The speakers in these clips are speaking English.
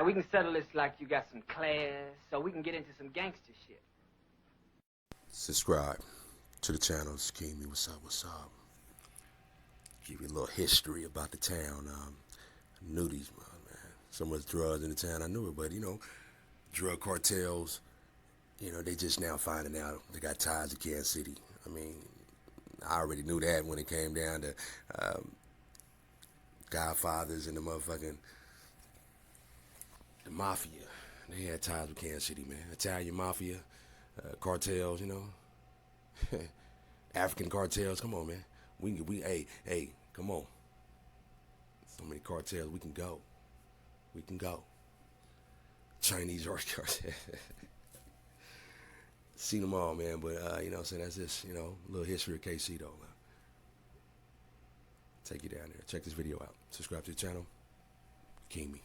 Now, we can settle this like you got some class, so we can get into some gangster shit. Subscribe to the channel. It's Kimi. What's up? What's up? Give you a little history about the town. I knew these, man. So much drugs in the town. I knew it, but, drug cartels, they just now finding out they got ties to Kansas City. I mean, I already knew that when it came down to Godfathers and the mafia. They had ties with Kansas City, man. Italian mafia, cartels, African cartels. Come on, man. Hey, come on. So many cartels. We can go. We can go. Chinese art cartel. Seen them all, man. But so that's just a little history of KC though. Take you down there. Check this video out. Subscribe to the channel. Kimi.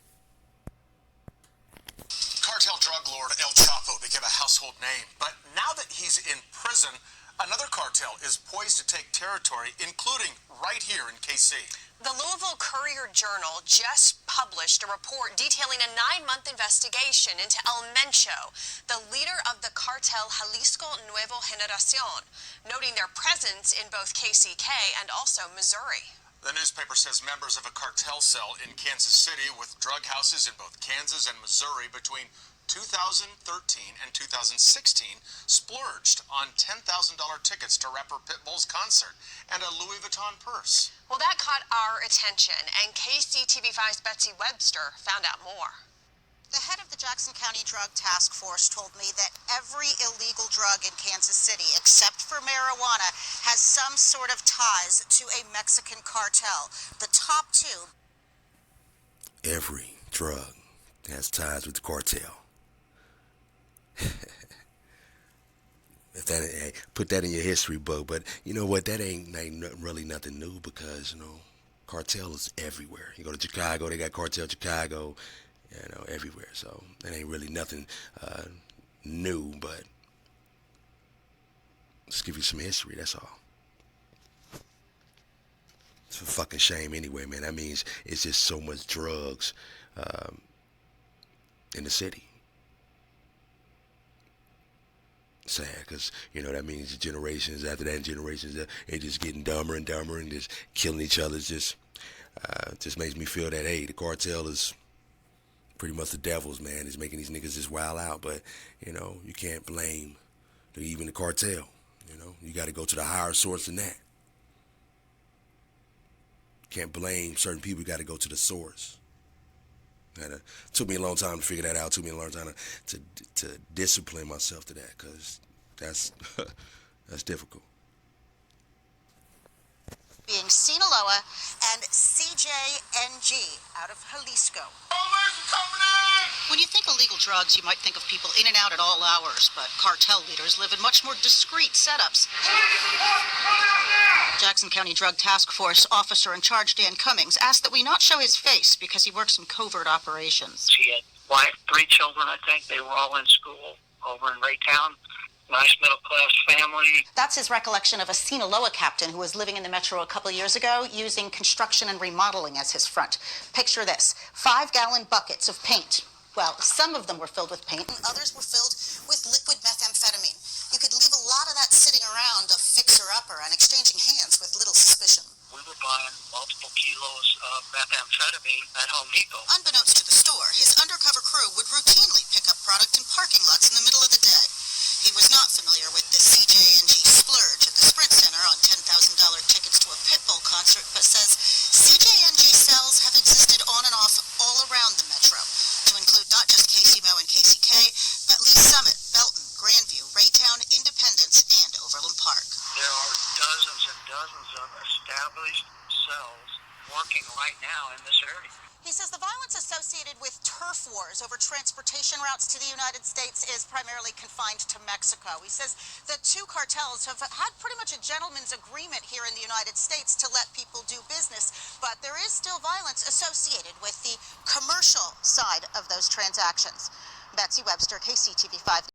Cartel drug lord El Chapo became a household name, but now that he's in prison, another cartel is poised to take territory, including right here in KC. The Louisville Courier-Journal just published a report detailing a 9-month investigation into El Mencho, the leader of the cartel Jalisco Nuevo Generacion, noting their presence in both KCK and also Missouri. The newspaper says members of a cartel cell in Kansas City with drug houses in both Kansas and Missouri between 2013 and 2016 splurged on $10,000 tickets to rapper Pitbull's concert and a Louis Vuitton purse. Well, that caught our attention, and KCTV5's Betsy Webster found out more. The head of the Jackson County Drug Task Force told me that every illegal drug in Kansas City, except for marijuana, has some sort of ties to a Mexican cartel. The top two. Every drug has ties with the cartel. Put that in your history book. But you know what? That ain't really nothing new because, cartel is everywhere. You go to Chicago, they got Cartel Chicago. Everywhere. So that ain't really nothing new, but just give you some history, that's all. It's a fucking shame anyway, man. That means it's just so much drugs in the city. Sad, because, that means generations after that, generations, they're just getting dumber and dumber and just killing each other. Just makes me feel that, hey, the cartel is pretty much the devil's, man. Is making these niggas just wild out. But, you can't blame even the cartel. You got to go to the higher source than that. Can't blame certain people. You got to go to the source. Took me a long time to figure that out. Took me a long time to discipline myself to that, because that's Being Sinaloa and CJNG out of Jalisco. When you think illegal drugs, you might think of people in and out at all hours, but cartel leaders live in much more discreet setups. Jackson County Drug Task Force officer in charge, Dan Cummings, asked that we not show his face because he works in covert operations. She had wife, 3 children, I think. They were all in school over in Raytown. Nice middle-class family. That's his recollection of a Sinaloa captain who was living in the metro a couple of years ago using construction and remodeling as his front. Picture this, 5-gallon buckets of paint. Well, some of them were filled with paint and others were filled with liquid methamphetamine. You could leave a lot of that sitting around a fixer-upper and exchanging hands with little suspicion. We were buying multiple kilos of methamphetamine at Home Depot. Unbeknownst to the store, his undercover crew would routinely pick up product in parking lots in the middle of the day. He was not familiar with the CJNG splurge at the Sprint Center on $10,000 tickets to a Pitbull concert, but says CJNG cells have existed on and off all around the metro, to include not just KCMO and KCK, but Lee Summit, Belton, Grandview, Raytown, Independence, and Overland Park. There are dozens and dozens of established cells working right now in this area. He says the violence associated with turf wars over transportation routes to the United States is primarily confined to Mexico. He says the 2 cartels have had pretty much a gentleman's agreement here in the United States to let people do business, but there is still violence associated with the commercial side of those transactions. Betsy Webster, KCTV5.